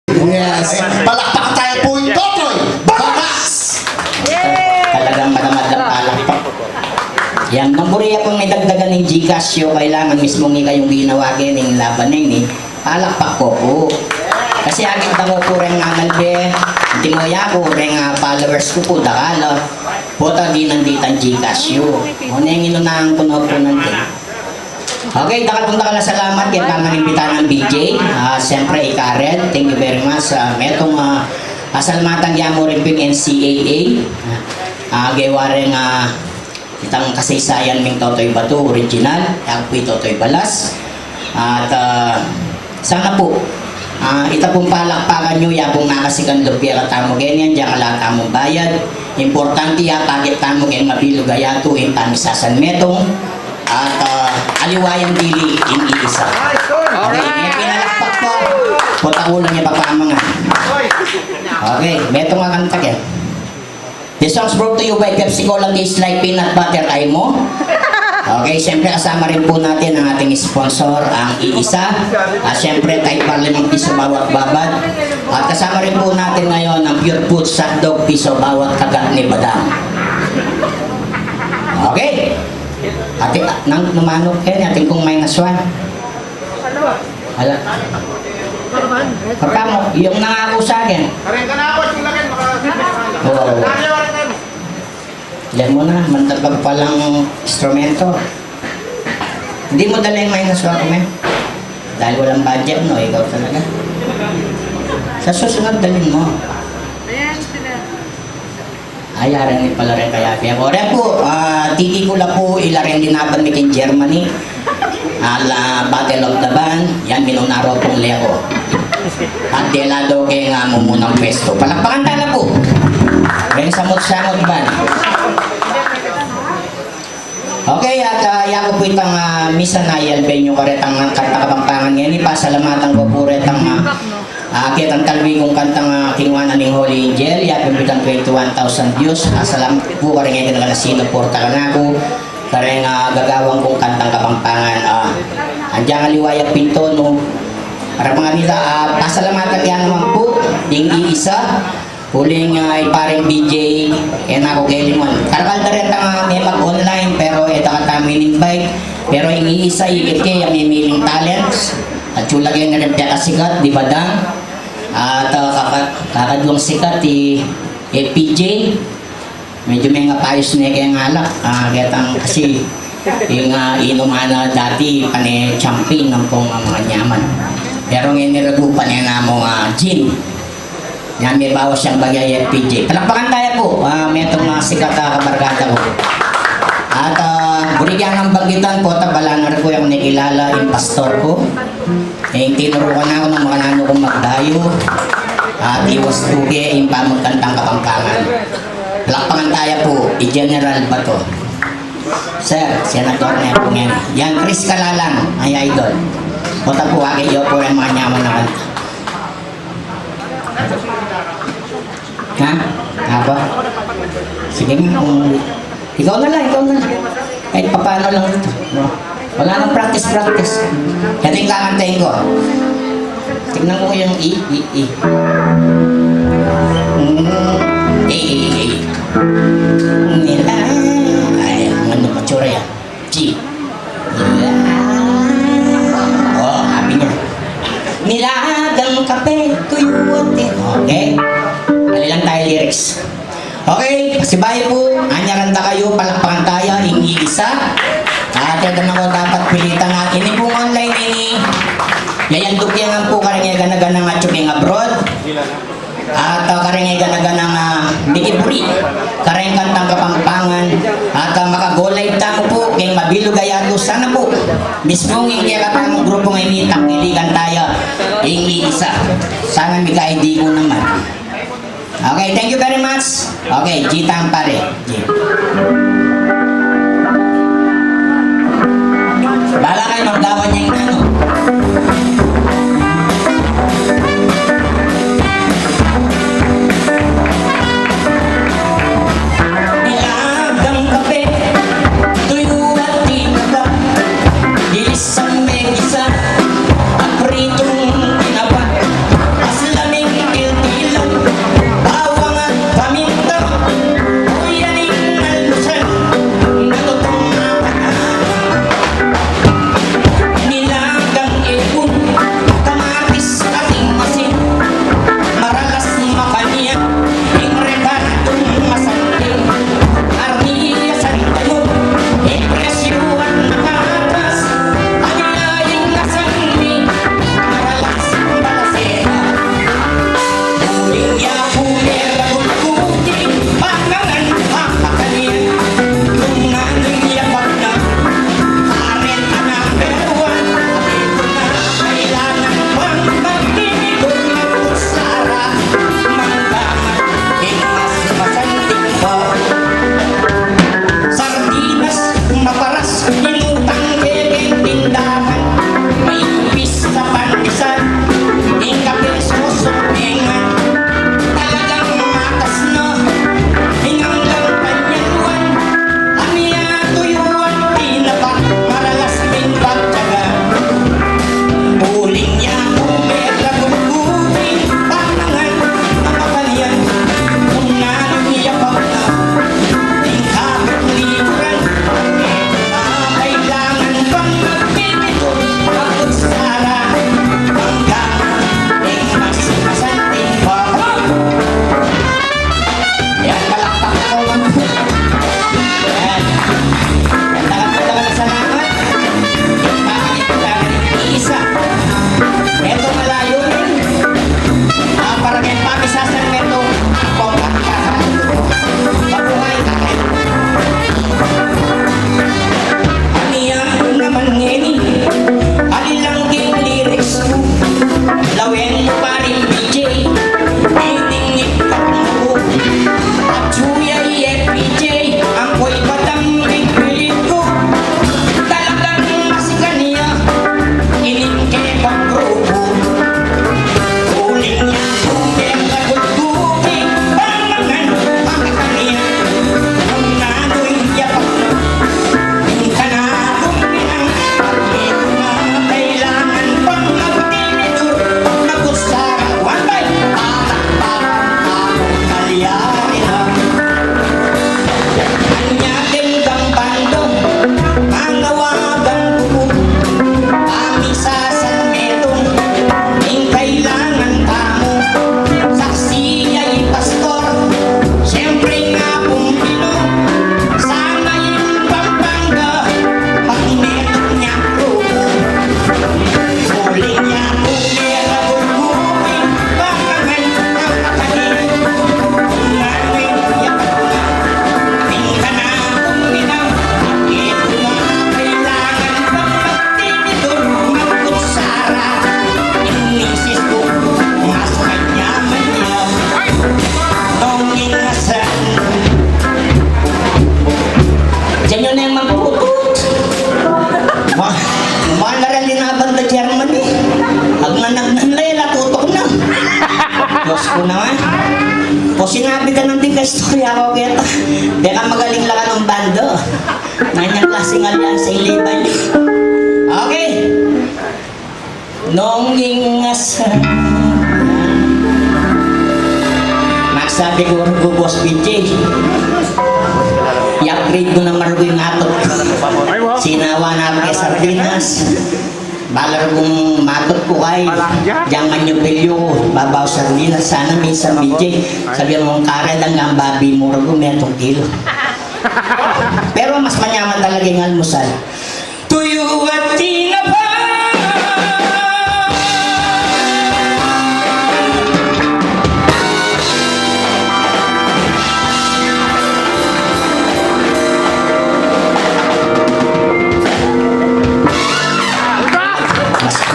Yes. Palakpakan tayo po yung Totoy Bagas! Talagang madamad ang palakpak. Yan, nung buriya pong may dagdagan ng Gcash yung kailangan mismo nga kayong ginawagin ng laban na yun, palakpak ko po. Kasi agad ako po rin nga nalbe, hindi mo ko rin followers ko po, dakala. Puta di nanditan Gcash yun. O na yung inunahan ko na po nandiyan. Okay, dakal salamat yan kang nang-imbitahan ng BJ. Siyempre, Karen, thank you very much. Metong salamatan diyan mo rin po yung NCAA. Gawa rin itang kasaysayan ng Totoy Bato, original. Ako po yung Totoy Balas. At sana po, ita pong palakpakan nyo, ya pong nakasikan lupya katamo ganyan, diyan kalata mong bayad. Importante ya, pagit tamo ganyan mabilog ayato, yung tamisasan metong. At aliwayang dili iniisa. Okay, may pinalakpak po. Puta ulo niya pagpamanga. Okay, metong nga kanta yan. This song's brought to you by Pepsi Cola Taste Like Peanut Butter Ay Mo. Okay, siyempre kasama rin po natin ang ating sponsor, ang Iisa. Siyempre, kahit pa 5 piso bawat babad. At kasama rin po natin ngayon ang Pure Foods Hotdog piso bawat kagat ni Badang. Okay. Ate, nang numanok kayo, ating kung may naswan. Hala. Pagkamo, yung nangako sa akin. Karin ka na ako, sulakin, Oo. Yan mo na, mantagpag palang instrumento. Hindi mo dala yung may naswan ko, men. Dahil walang budget, no? Ikaw talaga. Sa susunod, dalhin mo. Ayaran ni pala rin kaya kaya ko. Rin po, titi ko lang po ilarin din naban ni in Germany. Battle of the Band, yan minunaro pong leko. At delado kay nga mo munang pwesto. Palakpakan tala po. Rin samot-samot ban. Okay, at yako po itang misa na yalbay nyo karetang kanta kapampangan ngayon. Pasalamatan ko po retang kitang talwi kong kantang kinuwanan ng Holy Angel. Yapin po itang 21,000 views. Salamat po ka rin ngayon na sinuporta ka na ako. Kareng gagawang kong kantang kapampangan. Andiyan aliwaya pinto no. Para mga nila, pasalamatan yan naman po. Ding iisa. Huling iparing DJ, ako kay Limon. Karakal na rin may mag-online, pero ito ka tamin invite. Pero iniisa, ikit kayo, may miling talents. At chulagay na rin siya kasikat, di Badang. At kakadwang sikat, PJ. Medyo may nga payos niya kaya ngalak. Kasi yung inuman na dati, champion ng pong mga nyaman. Pero ngayon niragupan niya na mo gin. Yan, may bawas siyang bagay FPJ. Palakpakan tayo po. May itong mga sikat na kabarkada ko. At burigyan ng bagitan po, tabala na rin po yung nakilala yung pastor ko. Tinurukan na ako ng mga nano kong magdayo. At iwas tugi yung pamagkantang kapampangan. Palakpakan tayo po, i-general ba to? Sir, senador na po ngayon. Yan, Chris Kalalang, ay idol. Punta po, wagi iyo po yung mga nyaman na kanta. Ha? Apa? Sige nga, ikaw na lang. Kahit paano lang ito. Wala nang practice. Kaya yung kakantayin ko. Tignan ko yung E. Nila. Ay, ano matsura yan? G. Nila. Oh, happy niya. Nilagang kape, tuyuote. Okay. Lang tayo lyrics. Okay, pasibay po, anyaranda kayo, palakpakan tayo, iniisa. At yung naman ko dapat pilitan nga, ini pong online ini. Yayandok yan po karingay ganagan ng chuking abroad. At karingay ganagan ng bikiburi. Karing kantang kapampangan. At makagolay tamo po, kayong mabilog ayado. Sana po, mismong hindi katamong grupo ngayon itang iligan tayo, iniisa. Sana may ka-ID ko naman. Okay, thank you very much. Okay, G-Tang pare. G. Bala kayo, magdawan niya yung ano. Nilagang kape, tuyo at tinapa, dilis ang megisa, at pritong tinapa, aslamin naman. O sinabi ka ng tika istorya ko kita. Di ka magaling lang ka ng bando. Nanyang klaseng alyansa ilibay. Okay. Nung ingasan. Magsabi ko Boss BJ. I-upgrade mo na marugo yung atot. Sinawa na kay Sardinas. Balar kong matot ko kay Diyan yung pilyo ko. Babaw Sardinas. Sana minsan BJ. Sabi mo kared ang babi mo rago metong kilo. Pero mas manyaman talaga yung almusal. Tuyo at tinapa.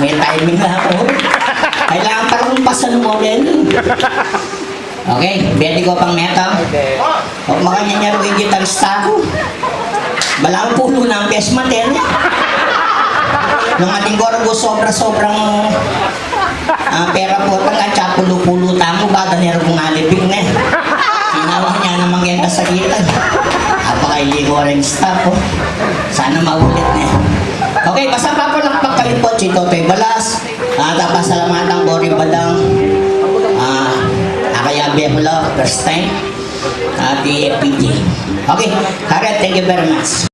May timing na ako. Kailangan pa kong pasanuhin. Okay, beti ko pang meta. O makanya niya rin yung gitarista ko. Balang pulo na ang pes mater. Nung ating gorgo sobrang pera po tanga tsa pulo-pulo tamo bada niya rin kong aliping na. Sinawang niya na mangyenda sa gitan. Apakaili ko rin staff ko. Sana maulit niya. Okay, basta papalakpak ka rin po, Chito Toy Balas. Pasalamatan ko rin badang Akayabi Apolo, first time. At PJ. Okay, Karet, thank you very much.